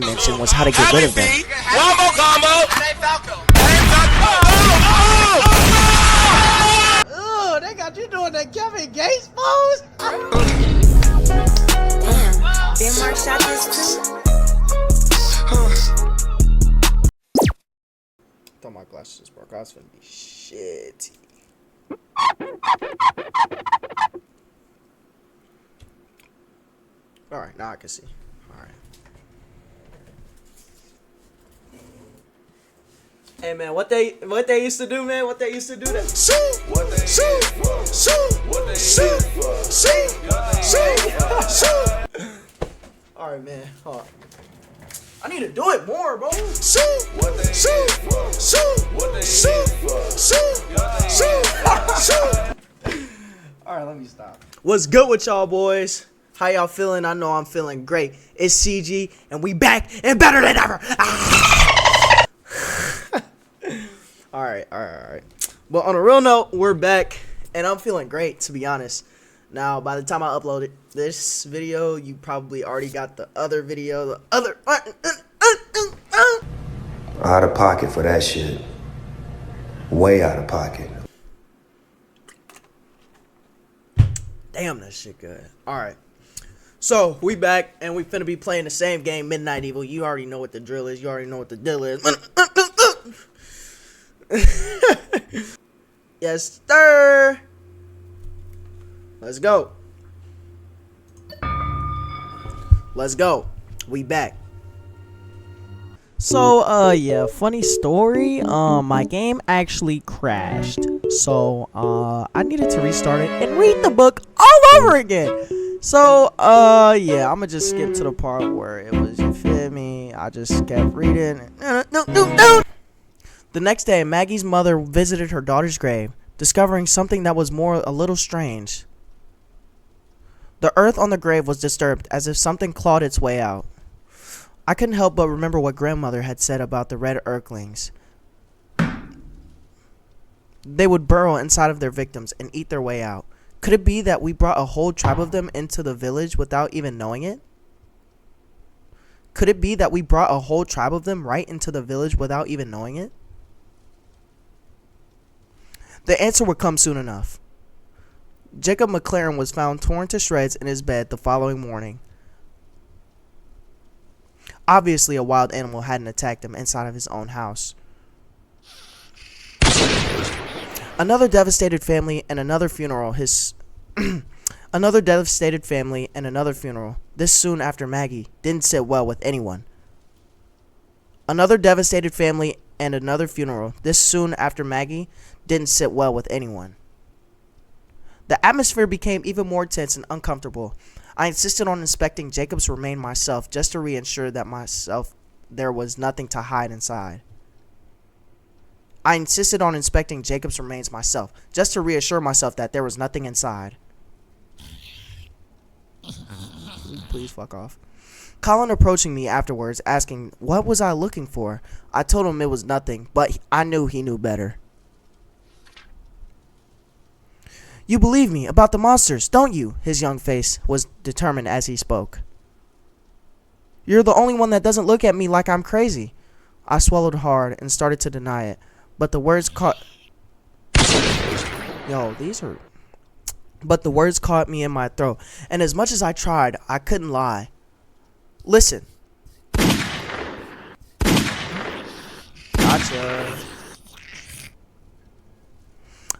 mentioned was how to get rid of them. One more combo. Oh, they got you doing the Kevin Gates pose? Damn, Ben Mark shot this too? I thought my glasses just broke. I was finna be shitty. Alright, now I can see. Alright. Hey man, what they used to do, man? What they used to do that shoot, shoot. Alright man, hold on. I need to do it more, bro. Alright, let me stop. What's good with y'all boys? How y'all feeling? I know I'm feeling great. It's CG, and we back and better than ever. Alright. But on a real note, we're back, and I'm feeling great, to be honest. Now, by the time I uploaded this video, you probably already got the other video, Out of pocket for that shit. Way out of pocket. Damn, that shit good. Alright. So, we back, and we finna be playing the same game, Midnight Evil. You already know what the drill is. You already know what the deal is. Yes, sir. Let's go. Let's go. We back. So, yeah, funny story. My game actually crashed. So, I needed to restart it and read the book all over again. So, yeah, I'ma just skip to the part where it was, you feel me? I just kept reading. The next day, Maggie's mother visited her daughter's grave, discovering something that was a little strange. The earth on the grave was disturbed, as if something clawed its way out. I couldn't help but remember what grandmother had said about the red Earthlings. They would burrow inside of their victims and eat their way out. Could it be that we brought a whole tribe of them into the village without even knowing it? Could it be that we brought a whole tribe of them right into the village without even knowing it? The answer would come soon enough. Jacob McLaren was found torn to shreds in his bed the following morning. Obviously, a wild animal hadn't attacked him inside of his own house. Another devastated family and another funeral. Another devastated family and another funeral. This soon after Maggie didn't sit well with anyone. Another devastated family and another funeral. This soon after Maggie didn't sit well with anyone. The atmosphere became even more tense and uncomfortable. I insisted on inspecting Jacob's remain myself just to reassure that there was nothing to hide inside. I insisted on inspecting Jacob's remains myself just to reassure myself that there was nothing inside. Please fuck off. Colin approaching me afterwards asking what was I looking for. I told him it was nothing, but I knew he knew better. You believe me about the monsters, don't you? His young face was determined as he spoke. You're the only one that doesn't look at me like I'm crazy. I swallowed hard and started to deny it, but the words caught... But the words caught me in my throat, and as much as I tried, I couldn't lie. Listen. Gotcha.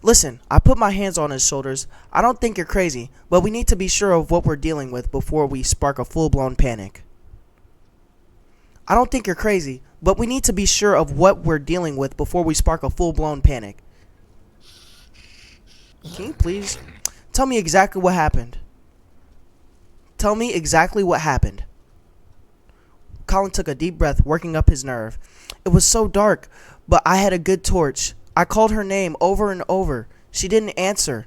Listen, I put my hands on his shoulders. I don't think you're crazy, but we need to be sure of what we're dealing with before we spark a full-blown panic. I don't think you're crazy, but we need to be sure of what we're dealing with before we spark a full-blown panic. Can you please tell me exactly what happened? Tell me exactly what happened. Colin took a deep breath, working up his nerve. It was so dark, but I had a good torch. I called her name over and over. She didn't answer.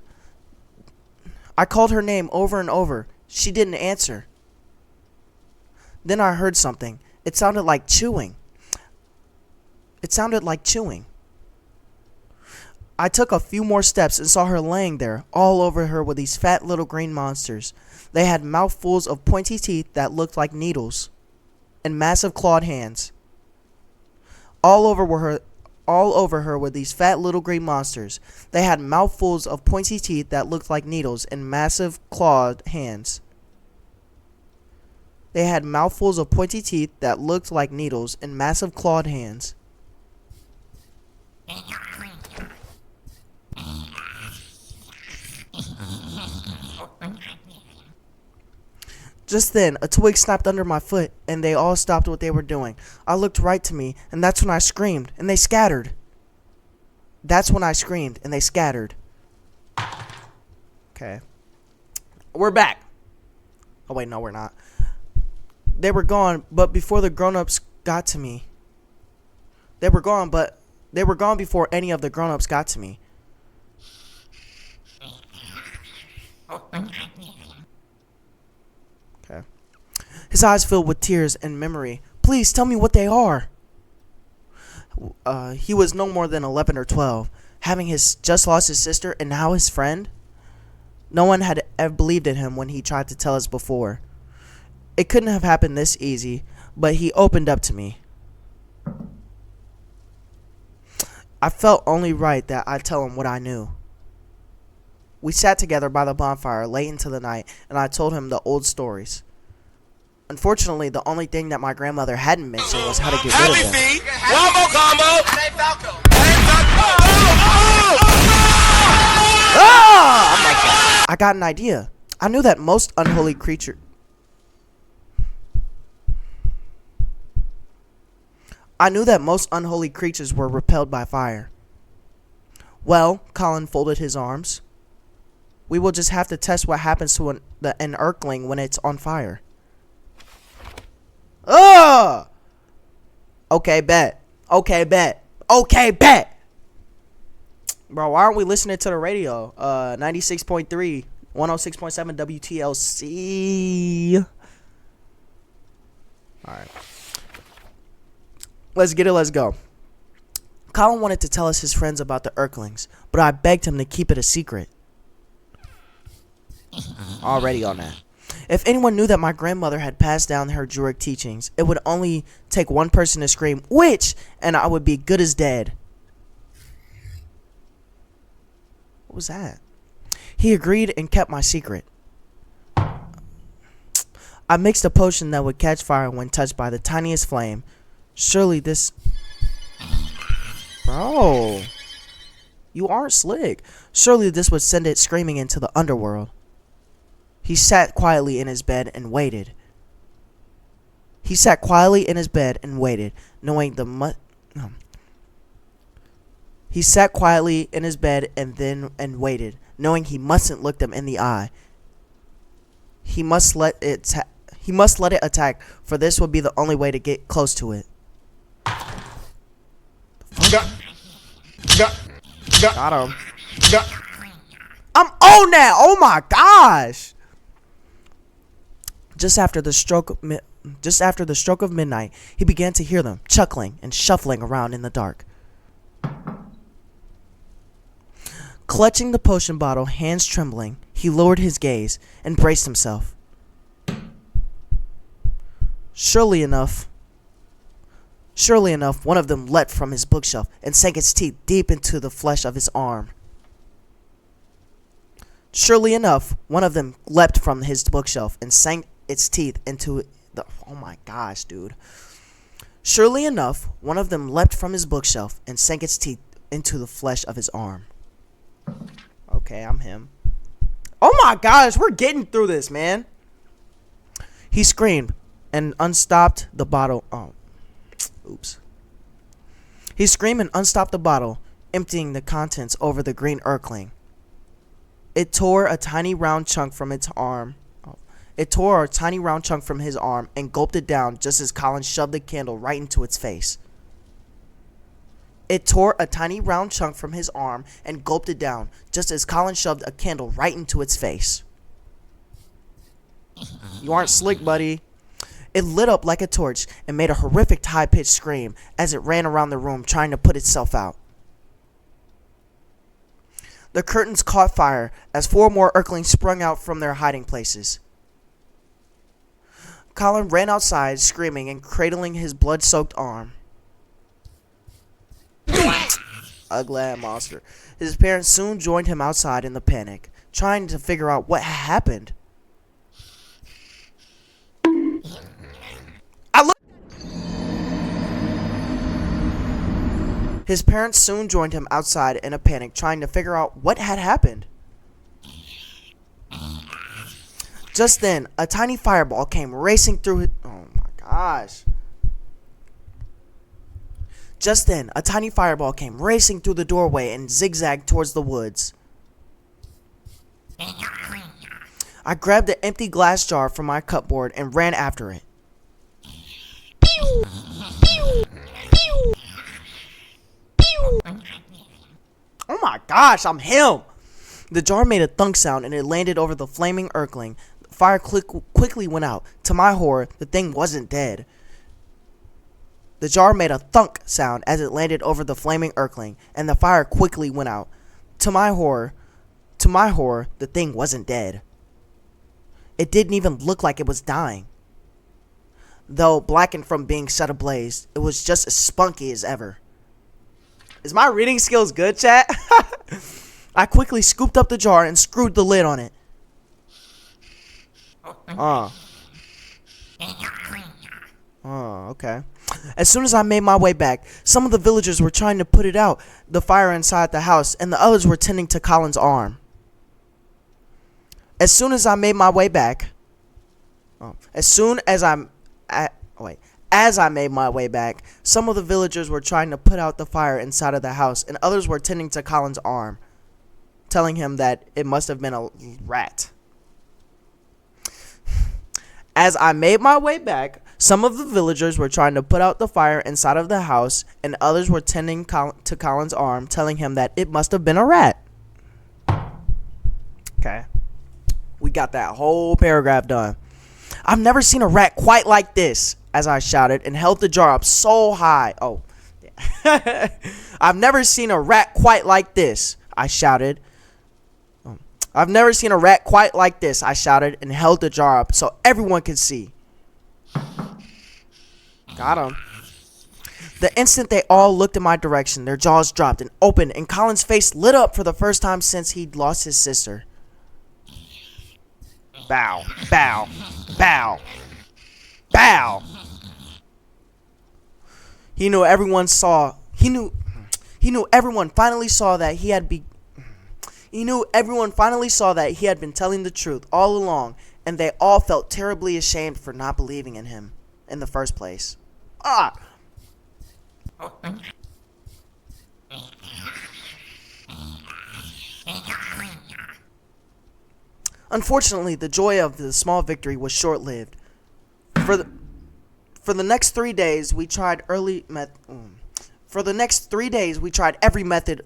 I called her name over and over. She didn't answer. Then I heard something. It sounded like chewing. I took a few more steps and saw her laying there, all over her with these fat little green monsters. They had mouthfuls of pointy teeth that looked like needles. and massive clawed hands. All over her were these fat little green monsters. They had mouthfuls of pointy teeth that looked like needles and massive clawed hands. They had mouthfuls of pointy teeth that looked like needles and massive clawed hands. Just then, a twig snapped under my foot, and they all stopped what they were doing. I looked right to me, and that's when I screamed, and they scattered. Okay. We're back. Oh, wait, no, we're not. They were gone, but before the grown-ups got to me. They were gone before any of the grown-ups got to me. Okay. His eyes filled with tears and memory. Please tell me what they are. He was no more than 11 or 12, having just lost his sister and now his friend. No one had ever believed in him when he tried to tell us before. It couldn't have happened this easy, but he opened up to me. I felt only right that I tell him what I knew. We sat together by the bonfire late into the night, and I told him the old stories. Unfortunately, the only thing that my grandmother hadn't mentioned was how to get rid of them. Ah! I got an idea. I knew that most unholy creatures were repelled by fire. Well, Colin folded his arms. We will just have to test what happens to an Earthling when it's on fire. Ugh! Okay, bet. Bro, why aren't we listening to the radio? 96.3, 106.7 WTLC. Alright. Let's get it, let's go. Colin wanted to tell us his friends about the Earthlings, but I begged him to keep it a secret. Already on that. If anyone knew that my grandmother had passed down her Druid teachings, it would only take one person to scream, "Witch!" and I would be good as dead. What was that? He agreed and kept my secret. I mixed a potion that would catch fire when touched by the tiniest flame. Surely this... Bro. You aren't slick. Surely this would send it screaming into the underworld. He sat quietly in his bed and waited. Knowing He sat quietly in his bed and waited, knowing he mustn't look them in the eye. He must let it attack, for this would be the only way to get close to it. Got him. I'm on now. Oh my gosh. Just after the stroke of midnight, he began to hear them chuckling and shuffling around in the dark. Clutching the potion bottle, hands trembling, he lowered his gaze and braced himself. Surely enough, one of them leapt from his bookshelf and sank its teeth deep into the flesh of his arm. Surely enough, one of them leapt from his bookshelf and sank its teeth into the... Oh my gosh, dude. Surely enough, one of them leapt from his bookshelf and sank its teeth into the flesh of his arm. Okay, I'm him. Oh my gosh, we're getting through this, man. He screamed and unstopped the bottle. Oh, oops. He screamed and unstopped the bottle, emptying the contents over the green Earthling. It tore a tiny round chunk from its arm. It tore a tiny round chunk from his arm and gulped it down just as Colin shoved the candle right into its face. It tore a tiny round chunk from his arm and gulped it down just as Colin shoved a candle right into its face. You aren't slick, buddy. It lit up like a torch and made a horrific high-pitched scream as it ran around the room trying to put itself out. The curtains caught fire as 4 more Earthlings sprung out from their hiding places. Colin ran outside, screaming and cradling his blood-soaked arm. Ugly monster. His parents soon joined him outside in the panic, trying to figure out what had happened. His parents soon joined him outside in a panic, trying to figure out what had happened. Just then, a tiny fireball came racing through his... Oh my gosh. Just then, a tiny fireball came racing through the doorway and zigzagged towards the woods. I grabbed an empty glass jar from my cupboard and ran after it. Pew! Pew! Pew! Pew! Oh my gosh, I'm him! The jar made a thunk sound and it landed over the flaming Earthling. The fire quickly went out. To my horror, the thing wasn't dead. The jar made a thunk sound as it landed over the flaming Earthling, and the fire quickly went out. To my horror, the thing wasn't dead. It didn't even look like it was dying. Though blackened from being set ablaze, it was just as spunky as ever. Is my reading skills good, chat? I quickly scooped up the jar and screwed the lid on it. Okay. As soon as I made my way back, some of the villagers were trying to put it out, the fire inside the house, and the others were tending to Colin's arm. As I made my way back, some of the villagers were trying to put out the fire inside of the house, and others were tending to Colin's arm, telling him that it must have been a rat. As I made my way back, some of the villagers were trying to put out the fire inside of the house, and others were tending to Colin's arm, telling him that it must have been a rat. Okay. We got that whole paragraph done. I've never seen a rat quite like this, as I shouted and held the jar up so high. Oh. I've never seen a rat quite like this, I shouted. I've never seen a rat quite like this, I shouted and held the jar up so everyone could see. Got him. The instant they all looked in my direction, their jaws dropped and opened, and Colin's face lit up for the first time since he'd lost his sister. Bow, bow, bow, bow. He knew everyone finally saw that he had been telling the truth all along, and they all felt terribly ashamed for not believing in him in the first place. Unfortunately, the joy of the small victory was short-lived. For the next 3 days, we tried every method.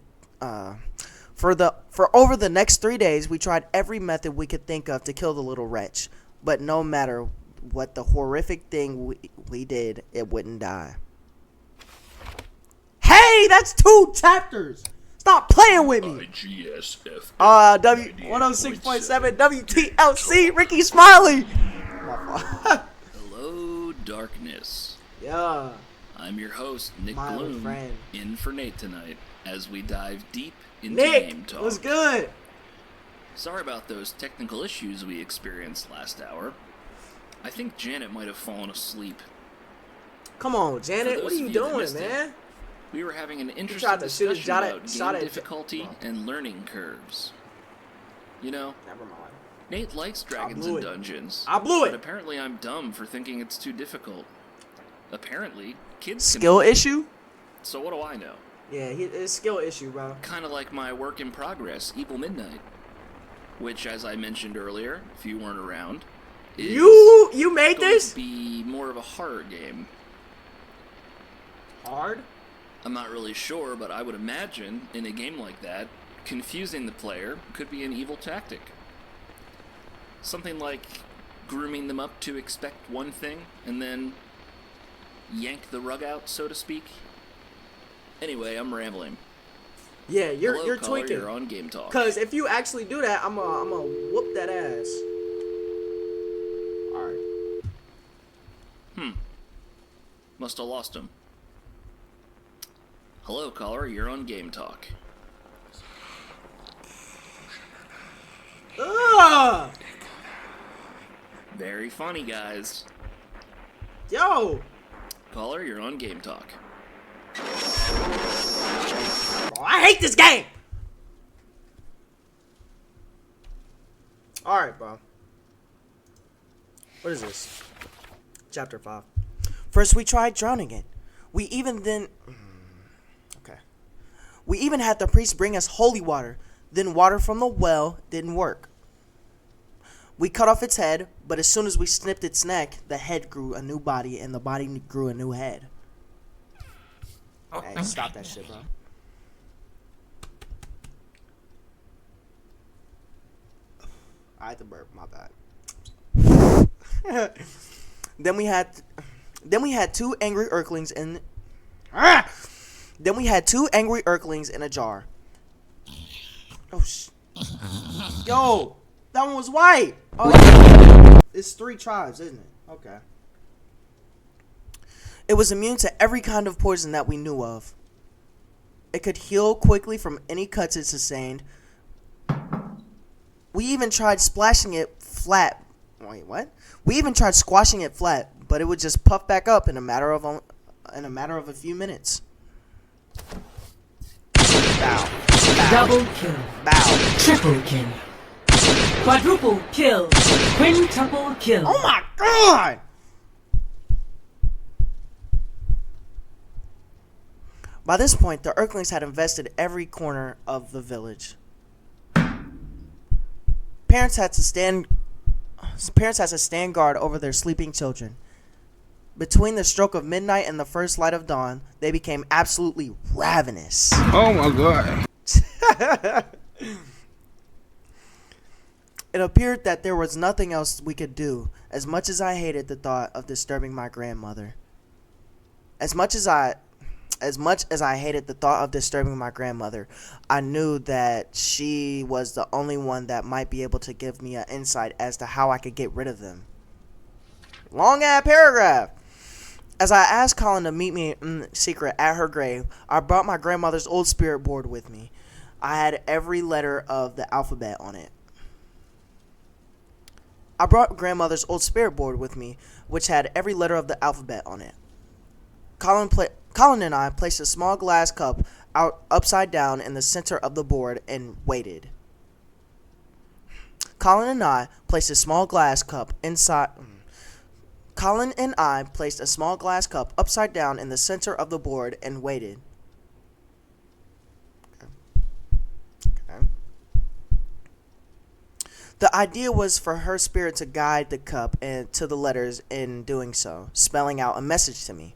For over the next 3 days, we tried every method we could think of to kill the little wretch. But no matter what the horrific thing we did, it wouldn't die. Hey, that's 2 chapters. Stop playing with me. W106.7 WTLC Ricky Smiley. Hello, darkness. Yeah. I'm your host, Nick My old Bloom, friend. in for Nate tonight as we dive deep into Nick, game talk. what's good? Sorry about those technical issues we experienced last hour. I think Janet might have fallen asleep. Come on, Janet. What are you doing, man? We were having an interesting tried to shoot a discussion about shot game at difficulty and learning curves. You know, Never mind. Nate likes Dragons and Dungeons. I blew it. But apparently I'm dumb for thinking it's too difficult. Apparently, kids can Skill issue? So what do I know? Yeah, it's a skill issue, bro. Kind of like my work in progress, Evil Midnight, which, as I mentioned earlier, if you weren't around, is You made this? To be more of a horror game. Hard? I'm not really sure, but I would imagine in a game like that, confusing the player could be an evil tactic. Something like grooming them up to expect one thing and then yank the rug out, so to speak. Anyway, I'm rambling. Yeah, you're Hello, caller, tweaking. You're on Game Talk. Cause if you actually do that, I'm gonna whoop that ass. All right. Must have lost him. Hello, caller. You're on Game Talk. Ugh! Very funny, guys. Yo! Caller, you're on Game Talk. Bro, I hate this game! Alright, bro. What is this? Chapter 5. First, we tried drowning it. We even had the priest bring us holy water. Then water from the well didn't work. We cut off its head, but as soon as we snipped its neck, the head grew a new body and the body grew a new head. Hey, stop that shit, bro. I had to burp, my bad. Then we had two angry Earthlings in Then we had two angry Earthlings in a jar. Oh Yo, that one was white. Oh, yeah. It's 3 tribes, isn't it? Okay. It was immune to every kind of poison that we knew of. It could heal quickly from any cuts it sustained. We even tried splashing it flat. Wait, what? We even tried squashing it flat, but it would just puff back up in a matter of a few minutes. Bow. Bow. Double kill. Bow. Triple kill. Quadruple kill. Quintuple kill. Oh my god! By this point, the Earthlings had invested every corner of the village. Parents had to stand guard over their sleeping children. Between the stroke of midnight and the first light of dawn, they became absolutely ravenous. Oh my god. It appeared that there was nothing else we could do, as much as I hated the thought of disturbing my grandmother. As much as I hated the thought of disturbing my grandmother, I knew that she was the only one that might be able to give me an insight as to how I could get rid of them. Long ass paragraph. As I asked Colin to meet me in secret at her grave, I brought my grandmother's old spirit board with me. I had every letter of the alphabet on it. I brought grandmother's old spirit board with me, which had every letter of the alphabet on it. Colin and I placed a small glass cup out upside down in the center of the board and waited. Colin and I placed a small glass cup upside down in the center of the board and waited. Okay. The idea was for her spirit to guide the cup and to the letters in doing so, spelling out a message to me.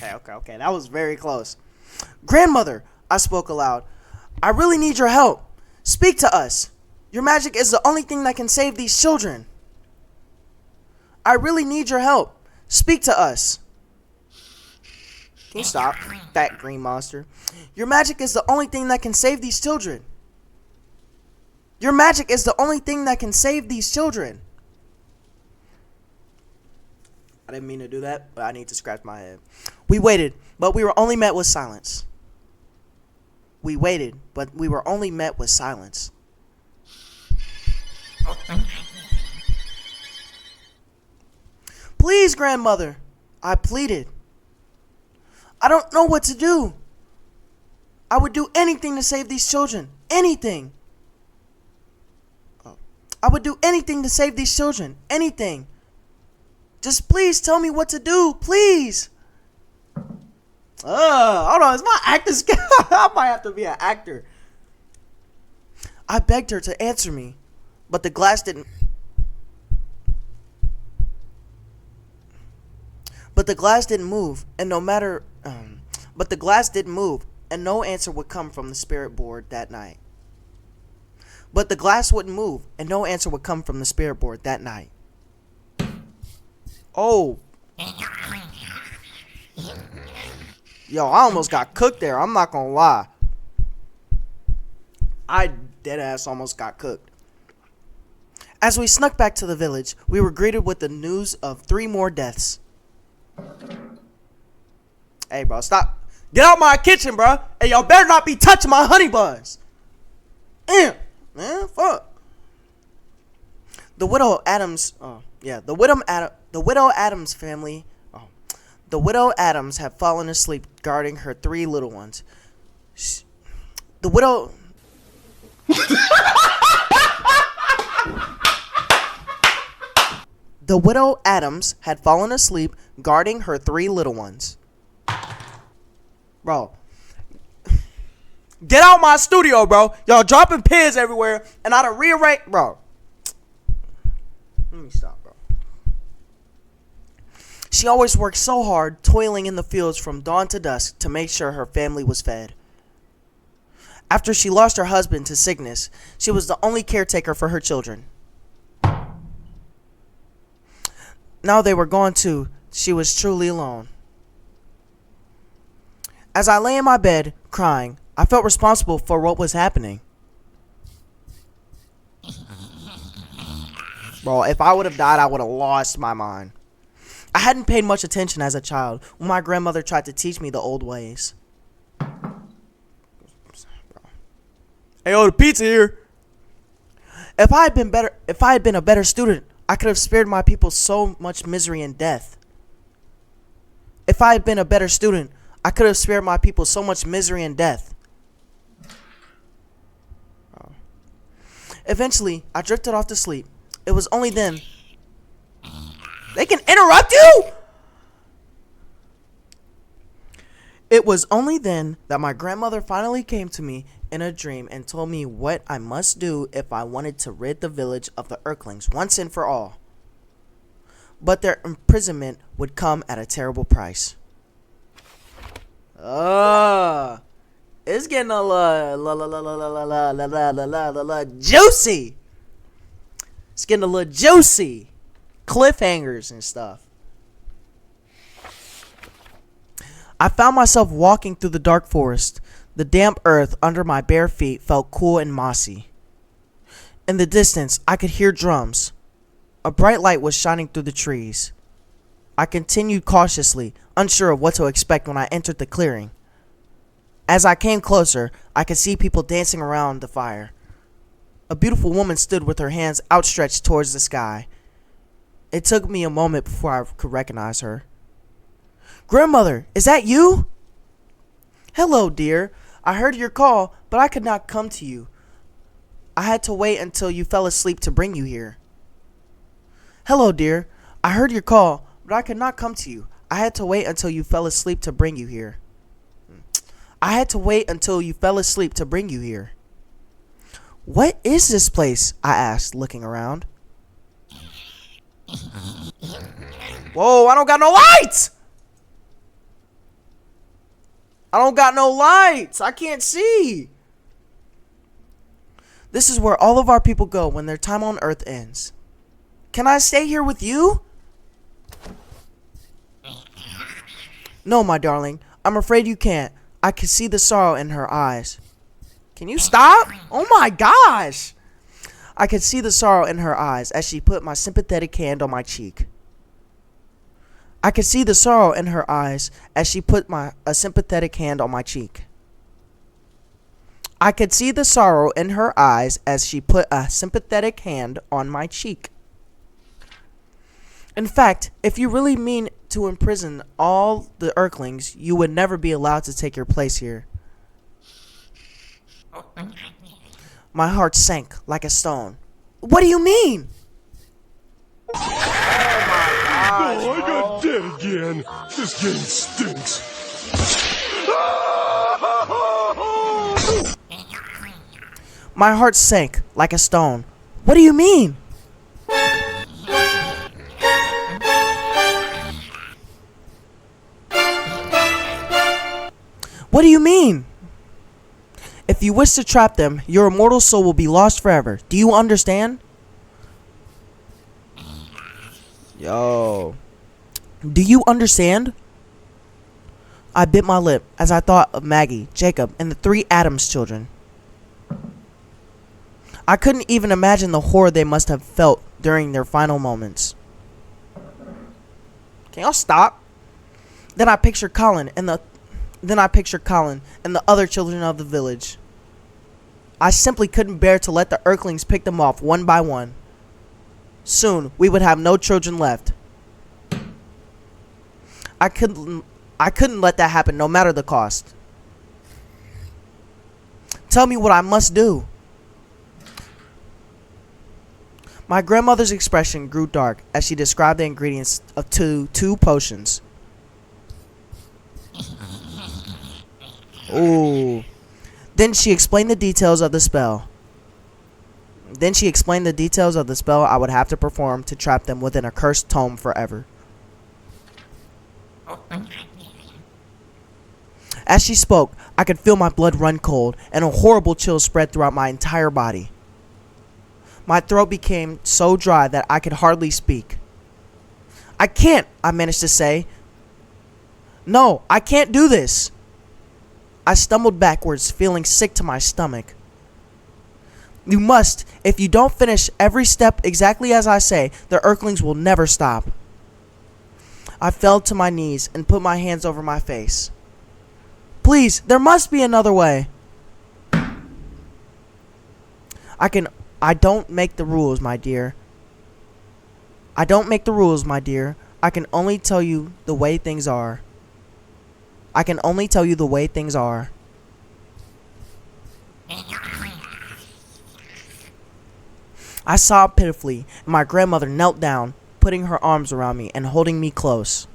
Okay. That was very close. Grandmother, I spoke aloud. I really need your help. Speak to us. Your magic is the only thing that can save these children. I really need your help. Speak to us. Can you stop, fat green monster? Your magic is the only thing that can save these children. Your magic is the only thing that can save these children. I didn't mean to do that, but I need to scratch my head. We waited, but we were only met with silence. We waited, but we were only met with silence. Please, grandmother, I pleaded. I don't know what to do. I would do anything to save these children. Anything. I would do anything to save these children. Anything. Just please tell me what to do. Please. Hold on. Is my acting skill? I might have to be an actor. I begged her to answer me, but the glass didn't. But the glass didn't move, and no answer would come from the spirit board that night. But the glass wouldn't move, and no answer would come from the spirit board that night. Oh. Yo, I almost got cooked there. I'm not gonna lie. I deadass almost got cooked. As we snuck back to the village, we were greeted with the news of 3 more deaths. Hey, bro, stop. Get out my kitchen, bro. Hey, y'all better not be touching my honey buns. Man, fuck. The widow Adams, the widow Adams family, the widow Adams had fallen asleep guarding her 3 little ones. The widow... The widow Adams had fallen asleep guarding her 3 little ones. Bro. Get out my studio, bro. Y'all dropping pins everywhere and I done rearrange, bro. Let me stop, bro. She always worked so hard, toiling in the fields from dawn to dusk to make sure her family was fed. After she lost her husband to sickness, she was the only caretaker for her children. Now they were gone too. She was truly alone. As I lay in my bed, crying, I felt responsible for what was happening. Bro, if I would have died, I would have lost my mind. I hadn't paid much attention as a child when my grandmother tried to teach me the old ways. Hey, yo, the pizza here. If I had been a better student, I could have spared my people so much misery and death. If I had been a better student, I could have spared my people so much misery and death. Eventually, I drifted off to sleep. It was only then... They can interrupt you?! It was only then that my grandmother finally came to me in a dream and told me what I must do if I wanted to rid the village of the Earthlings once and for all. But their imprisonment would come at a terrible price. It's getting a little juicy. It's getting a little juicy. Cliffhangers and stuff. I found myself walking through the dark forest. The damp earth under my bare feet felt cool and mossy. In the distance, I could hear drums. A bright light was shining through the trees. I continued cautiously, unsure of what to expect when I entered the clearing. As I came closer, I could see people dancing around the fire. A beautiful woman stood with her hands outstretched towards the sky. It took me a moment before I could recognize her. Grandmother, is that you? Hello, dear. I heard your call, but I could not come to you. I had to wait until you fell asleep to bring you here. Hello, dear. I heard your call, but I could not come to you. I had to wait until you fell asleep to bring you here. I had to wait until you fell asleep to bring you here. What is this place? I asked, looking around. Whoa, I don't got no lights! I don't got no lights. I can't see. This is where all of our people go when their time on Earth ends. Can I stay here with you? No, my darling. I'm afraid you can't. I can see the sorrow in her eyes. Can you stop? Oh my gosh. I could see the sorrow in her eyes as she put my sympathetic hand on my cheek. I could see the sorrow in her eyes as she put a sympathetic hand on my cheek. I could see the sorrow in her eyes as she put a sympathetic hand on my cheek. In fact, if you really mean to imprison all the Earthlings, you would never be allowed to take your place here. My heart sank like a stone. What do you mean? Oh, I got dead again. This game stinks. My heart sank like a stone. What do you mean? What do you mean? If you wish to trap them, your immortal soul will be lost forever. Do you understand? Yo. Do you understand? I bit my lip as I thought of Maggie, Jacob, and the 3 Adams children. I couldn't even imagine the horror they must have felt during their final moments. Can y'all stop? Then I picture Colin and the other children of the village. I simply couldn't bear to let the Earthlings pick them off one by one. Soon we would have no children left. I couldn't let that happen no matter the cost. Tell me what I must do. My grandmother's expression grew dark as she described the ingredients of two potions. Ooh. Then she explained the details of the spell. I would have to perform to trap them within a cursed tome forever. As she spoke, I could feel my blood run cold, and a horrible chill spread throughout my entire body. My throat became so dry that I could hardly speak. I can't, I managed to say. No, I can't do this. I stumbled backwards, feeling sick to my stomach. You must. If you don't finish every step exactly as I say, the Earthlings will never stop. I fell to my knees and put my hands over my face. Please, there must be another way. I don't make the rules, my dear. I can only tell you the way things are. I sobbed pitifully, and my grandmother knelt down, putting her arms around me and holding me close.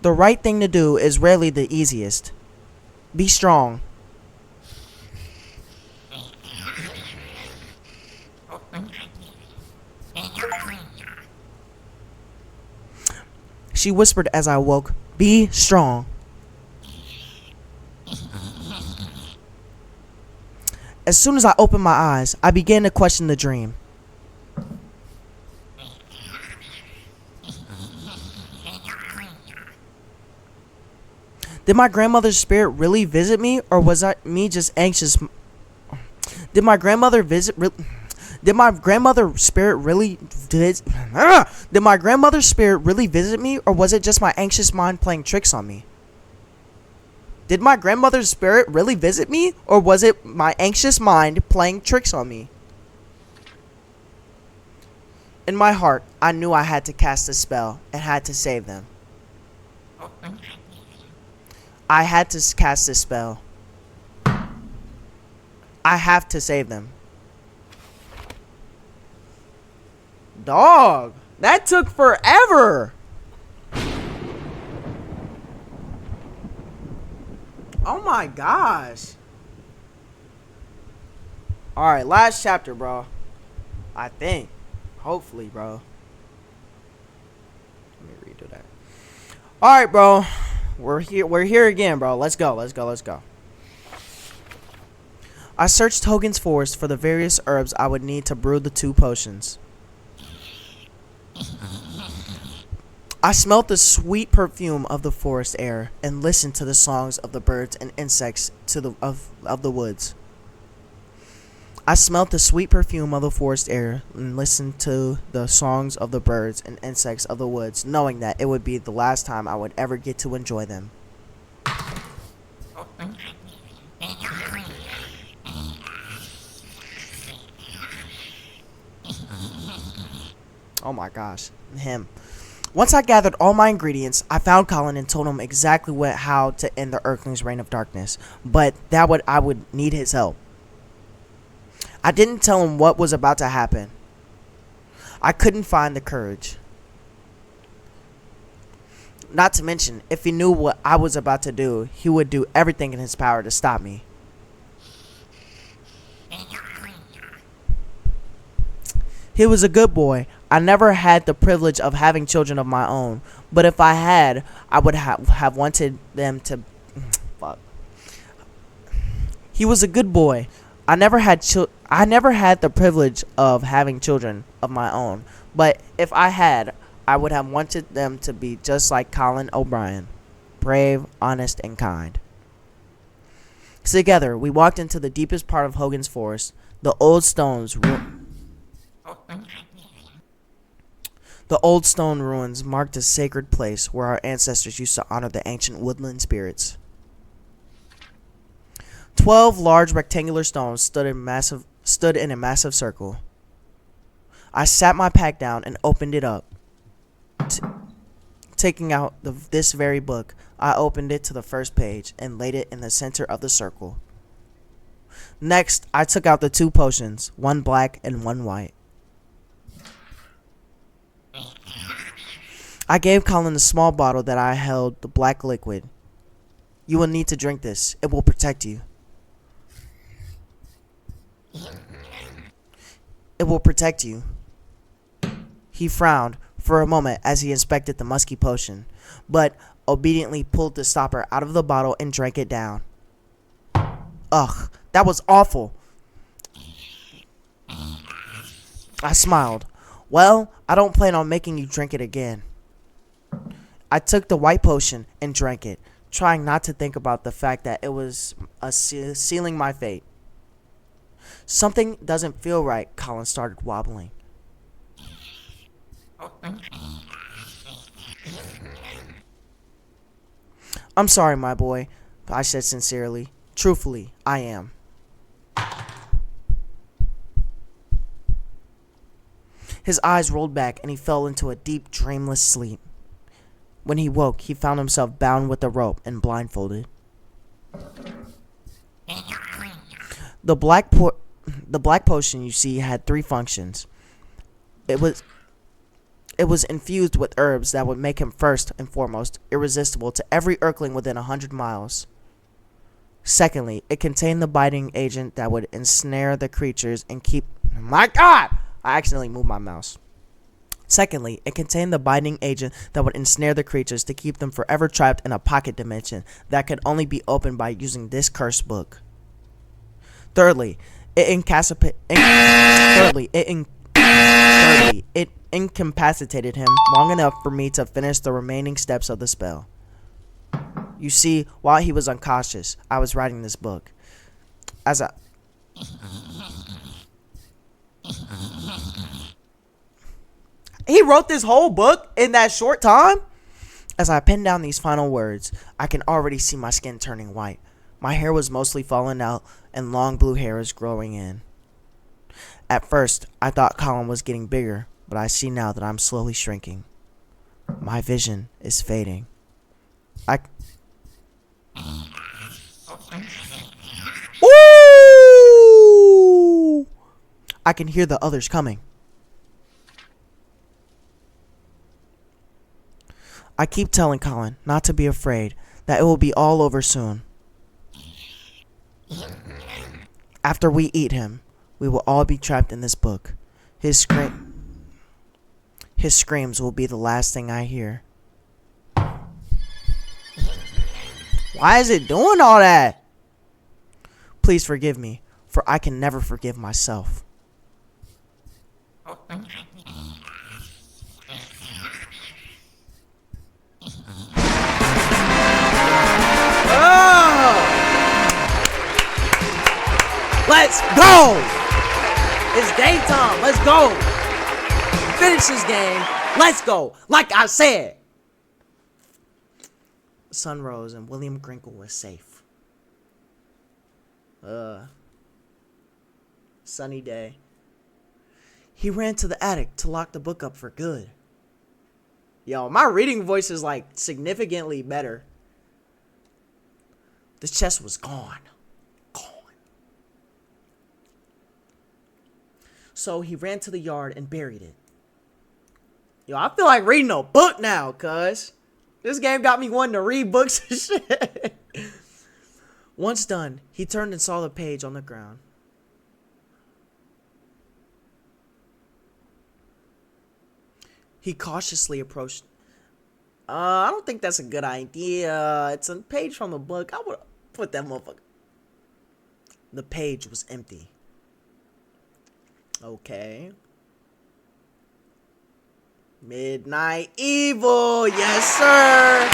The right thing to do is rarely the easiest. Be strong. She whispered as I awoke, "Be strong." As soon as I opened my eyes, I began to question the dream. Did my grandmother's spirit really visit me, or was I me just anxious? Did my grandmother's spirit really visit me, or was it just my anxious mind playing tricks on me? Did my grandmother's spirit really visit me, or was it my anxious mind playing tricks on me? In my heart, I knew I had to cast a spell and had to save them. I had to cast this spell. I have to save them. Dog, that took forever. Oh my gosh. Alright, last chapter, bro. I think. Hopefully, bro. Let me redo that. Alright, bro. We're here again, bro. Let's go. I searched Hogan's forest for the various herbs I would need to brew the two potions. I smelt the sweet perfume of the forest air and listened to the songs of the birds and insects of the woods. I smelt the sweet perfume of the forest air and listened to the songs of the birds and insects of the woods, knowing that it would be the last time I would ever get to enjoy them. Oh my gosh, him. Once I gathered all my ingredients, I found Colin and told him exactly how to end the Earthlings' reign of darkness, but I would need his help. I didn't tell him what was about to happen. I couldn't find the courage. Not to mention, if he knew what I was about to do, he would do everything in his power to stop me. He was a good boy. I never had the privilege of having children of my own, but if I had, I would have wanted them to... Fuck. He was a good boy. I never had the privilege of having children of my own, but if I had, I would have wanted them to be just like Colin O'Brien, brave, honest, and kind. Together, we walked into the deepest part of Hogan's Forest. The old stone ruins marked a sacred place where our ancestors used to honor the ancient woodland spirits. 12 large rectangular stones stood in a massive circle. I sat my pack down and opened it up. Taking out this very book, I opened it to the first page and laid it in the center of the circle. Next, I took out the 2 potions, one black and one white. I gave Colin the small bottle that I held the black liquid. You will need to drink this. It will protect you. It will protect you. He frowned for a moment as he inspected the musky potion, but obediently pulled the stopper out of the bottle and drank it down. Ugh, that was awful. I smiled. Well, I don't plan on making you drink it again. I took the white potion and drank it, trying not to think about the fact that it was sealing my fate. Something doesn't feel right, Colin started wobbling. I'm sorry, my boy, I said sincerely. Truthfully, I am. His eyes rolled back and he fell into a deep, dreamless sleep. When he woke, he found himself bound with a rope and blindfolded. The black potion you see had 3 functions. It was infused with herbs that would make him first and foremost irresistible to every Earthling within 100 miles. Secondly, it contained the binding agent that would ensnare the creatures and keep... My God! I accidentally moved my mouse. Secondly, it contained the binding agent that would ensnare the creatures to keep them forever trapped in a pocket dimension that could only be opened by using this cursed book. Thirdly, it incapacitated him long enough for me to finish the remaining steps of the spell. You see, while he was unconscious, I was writing this book. He wrote this whole book in that short time? As I penned down these final words, I can already see my skin turning white. My hair was mostly falling out, and long blue hair was growing in. At first, I thought Colin was getting bigger, but I see now that I'm slowly shrinking. My vision is fading. Ooh! I can hear the others coming. I keep telling Colin not to be afraid, that it will be all over soon. After we eat him, we will all be trapped in this book. His screams will be the last thing I hear. Why is it doing all that? Please forgive me, for I can never forgive myself. Let's go! It's game time. Let's go. Finish this game. Let's go. Like I said. The sun rose and William Grinkle was safe. Sunny day. He ran to the attic to lock the book up for good. Yo, my reading voice is like significantly better. The chest was gone. So he ran to the yard and buried it. Yo, I feel like reading a book now, cuz. This game got me wanting to read books and shit. Once done, he turned and saw the page on the ground. He cautiously approached. I don't think that's a good idea. It's a page from the book. I would put that motherfucker. The page was empty. Okay. Midnight Evil, yes sir.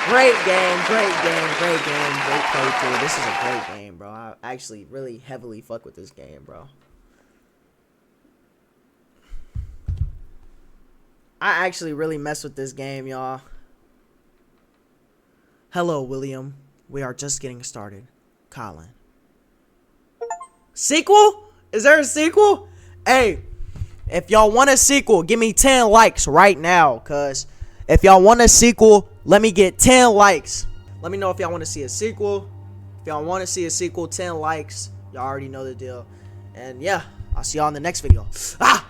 Great game, great playthrough. This is a great game, bro. I actually really heavily fuck with this game, bro. I actually really mess with this game, y'all. Hello, William. We are just getting started. Colin. Sequel? Is there a sequel? Hey, if y'all want a sequel, give me 10 likes right now, cuz if y'all want a sequel, let me get 10 likes. Let me know if y'all want to see a sequel. If y'all want to see a sequel, 10 likes. Y'all already know the deal. And yeah, I'll see y'all in the next video. Ah!